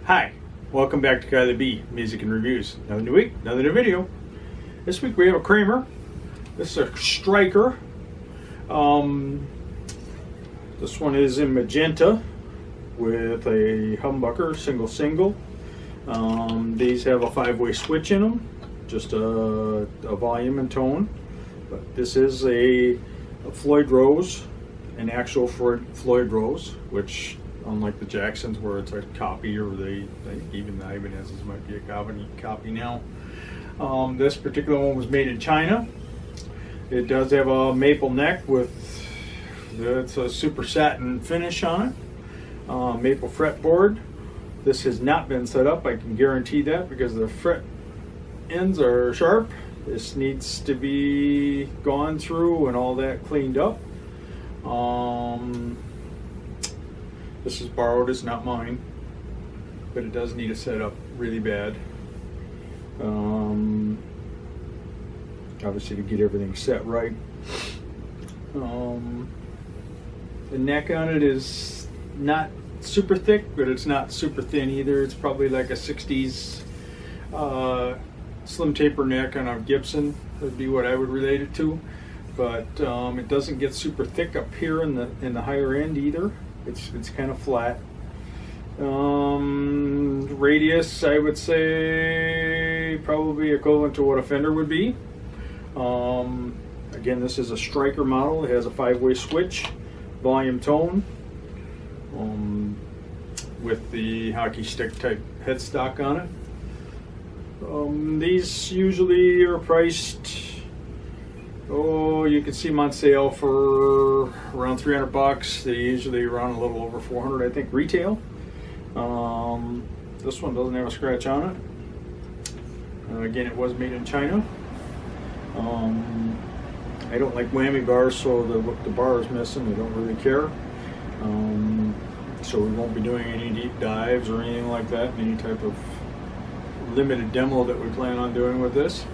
Hi, welcome back to Guy the Bee, Music and Reviews. Another new week, another new video. This week we have a Kramer. This is a Striker. This one is in magenta with a humbucker, single. These have a 5-way switch in them, just a volume and tone. But this is a Floyd Rose, an actual Floyd Rose, which unlike the Jacksons where it's a copy, or I think even the Ibanez's might be a copy now. This particular one was made in China. It does have a maple neck with it's a super satin finish on it. Maple fretboard. This has not been set up, I can guarantee that, because the fret ends are sharp. This needs to be gone through and all that cleaned up. This is borrowed, it's not mine, but it does need a setup really bad. Obviously to get everything set right. The neck on it is not super thick, but it's not super thin either. It's probably like a 60s slim taper neck on a Gibson would be what I would relate it to. But it doesn't get super thick up here in the higher end either. It's kind of flat. Radius, I would say probably equivalent to what a fender would be. Again, this is a Striker model. It has a 5-way switch, volume tone, with the hockey stick type headstock on it. These usually are priced, you can see them on sale for around $300. They usually run a little over $400, I think, retail. This one doesn't have a scratch on it. Again, it was made in China. I don't like whammy bars, so the bar is missing. I don't really care. So we won't be doing any deep dives or anything like that, any type of limited demo that we plan on doing with this.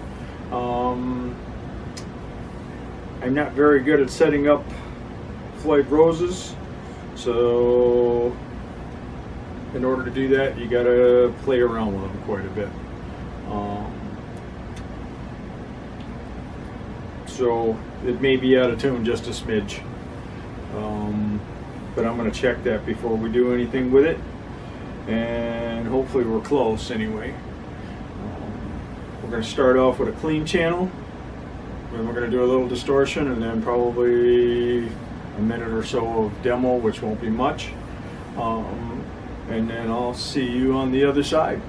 I'm not very good at setting up Floyd Roses, so in order to do that, you gotta play around with them quite a bit. So it may be out of tune just a smidge, but I'm going to check that before we do anything with it, and hopefully we're close anyway. We're going to start off with a clean channel, and we're going to do a little distortion, and then probably a minute or so of demo, which won't be much, and then I'll see you on the other side.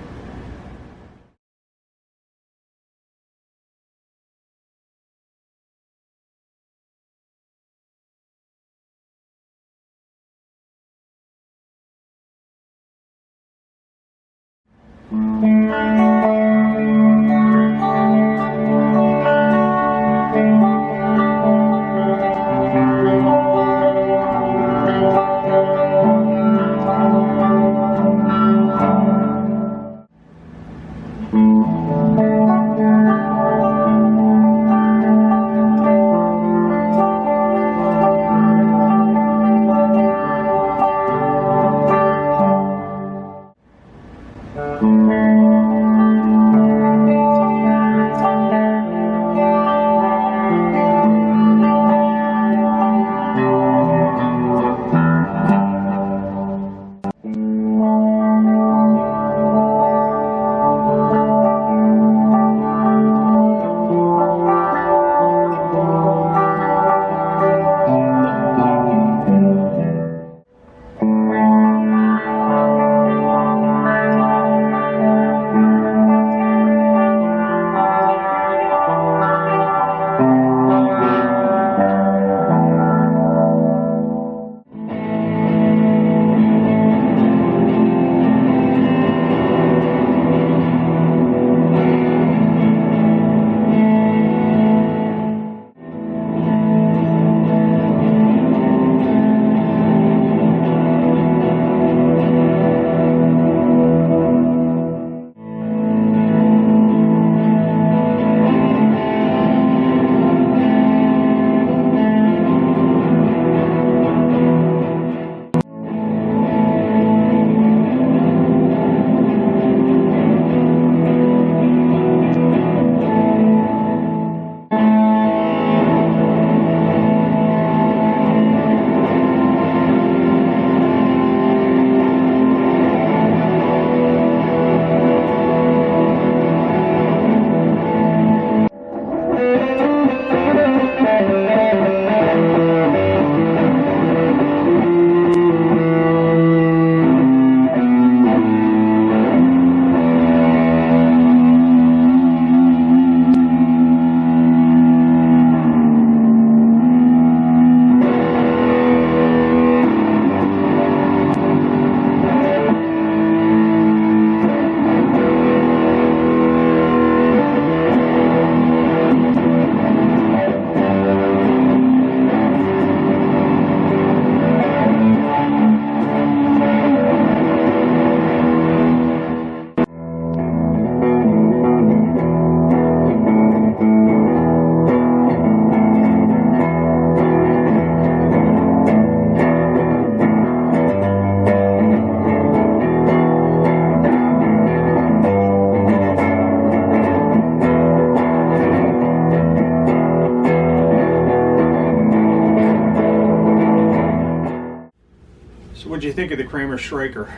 what'd you think of the Kramer Striker?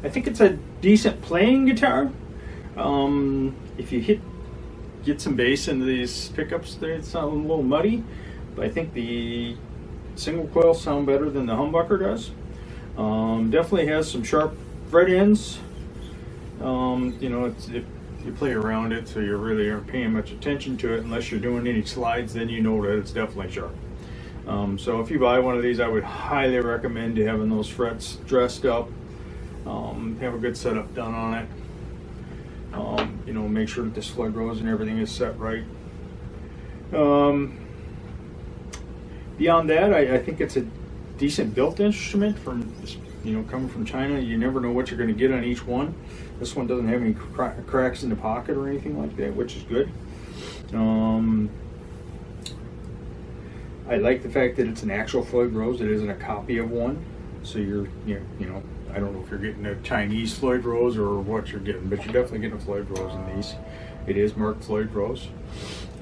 I think it's a decent playing guitar. If you get some bass into these pickups, they sound a little muddy, but I think the single coils sound better than the humbucker does. Definitely has some sharp fret ends. You know, if you play around it, so you really aren't paying much attention to it unless you're doing any slides, then you know that it's definitely sharp. So if you buy one of these, I would highly recommend you having those frets dressed up, have a good setup done on it. You know, make sure that the slug rows and everything is set right. Beyond that, I think it's a decent built instrument from, you know, coming from China. You never know what you're going to get on each one. This one doesn't have any cracks in the pocket or anything like that, which is good. I like the fact that it's an actual Floyd Rose. It isn't a copy of one. So you know, I don't know if you're getting a Chinese Floyd Rose or what you're getting, but you're definitely getting a Floyd Rose in these. It is marked Floyd Rose.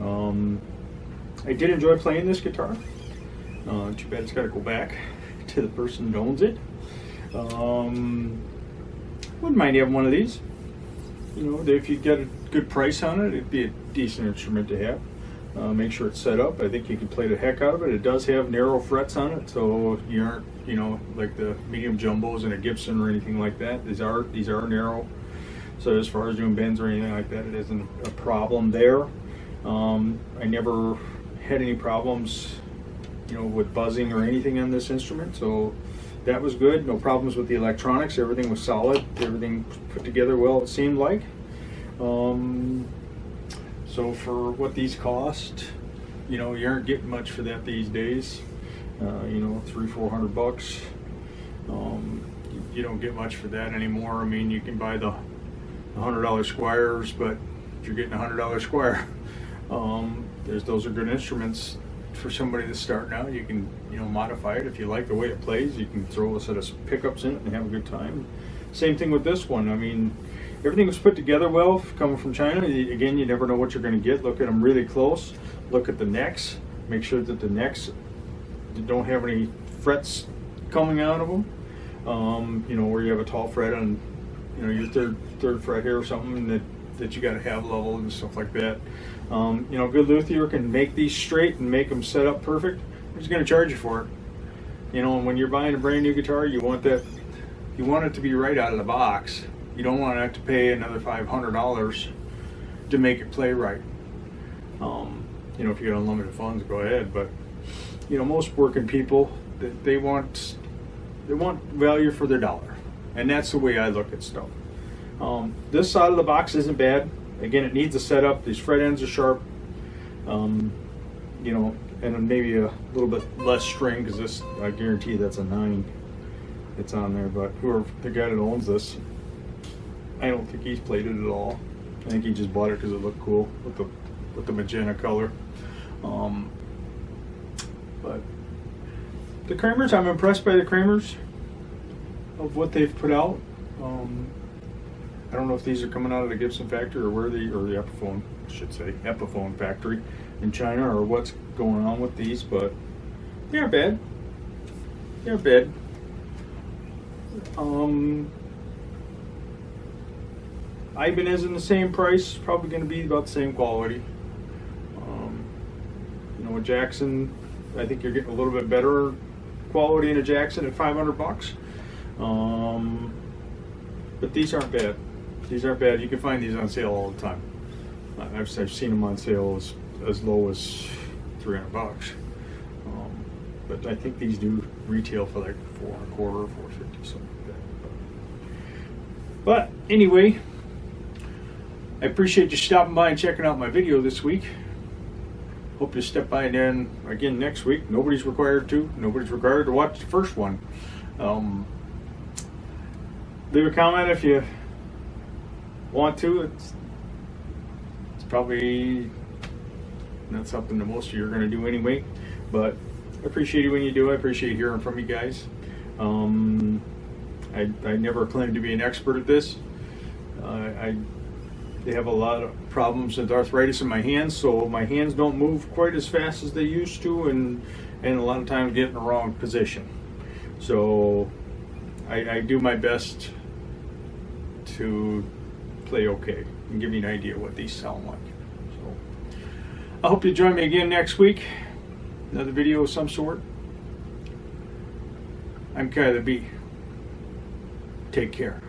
I did enjoy playing this guitar. Too bad it's got to go back to the person that owns it. Wouldn't mind having one of these. You know, if you get a good price on it, it'd be a decent instrument to have. Make sure it's set up. I think you can play the heck out of it. It does have narrow frets on it, so you aren't, you know, like the medium jumbos in a Gibson or anything like that. These are narrow. So as far as doing bends or anything like that, it isn't a problem there. I never had any problems, you know, with buzzing or anything on this instrument, so that was good. No problems with the electronics. Everything was solid. Everything put together well, it seemed like. So for what these cost, you know, you aren't getting much for that these days. You know, $300-400 bucks. You don't get much for that anymore. I mean, you can buy the $100 Squires, but if you're getting a $100 Squire, those are good instruments for somebody that's starting out. You can, you know, modify it if you like the way it plays. You can throw a set of pickups in it and have a good time. Same thing with this one. I mean, everything was put together well coming from China. Again, you never know what you're going to get. Look at them really close. Look at the necks. Make sure that the necks don't have any frets coming out of them. You know, where you have a tall fret on, you know, your third fret here or something that you got to have level and stuff like that. You know, a good luthier can make these straight and make them set up perfect. He's going to charge you for it. You know, and when you're buying a brand new guitar, you want it to be right out of the box. You don't want to have to pay another $500 to make it play right. You know, if you got unlimited funds, go ahead. But you know, most working people, they want value for their dollar, and that's the way I look at stuff. This side of the box isn't bad. Again, it needs a setup. These fret ends are sharp. You know, and maybe a little bit less string, because this, I guarantee that's a 9 that's on there. But whoever the guy that owns this, I don't think he's played it at all. I think he just bought it because it looked cool with the magenta color. But the Kramers, I'm impressed by the Kramers of what they've put out. I don't know if these are coming out of the Gibson factory or the Epiphone, I should say, Epiphone factory in China, or what's going on with these, but they aren't bad. They're bad. Ibanez in the same price, probably going to be about the same quality. You know, a Jackson, I think you're getting a little bit better quality in a Jackson at $500 bucks. But these aren't bad. These aren't bad. You can find these on sale all the time. I've seen them on sale as low as $300 bucks. But I think these do retail for like $425 or $450, something like that. But anyway, I appreciate you stopping by and checking out my video this week. Hope you step by and again next week. Nobody's required to watch the first one. Leave a comment if you want to. It's probably not something that most of you are going to do anyway, but I appreciate it when you do. I appreciate hearing from you guys. I never claimed to be an expert at this. They have a lot of problems with arthritis in my hands, so my hands don't move quite as fast as they used to, and a lot of times get in the wrong position. So I do my best to play okay and give you an idea what these sound like. So I hope you join me again next week. Another video of some sort. I'm Kyler B. Take care.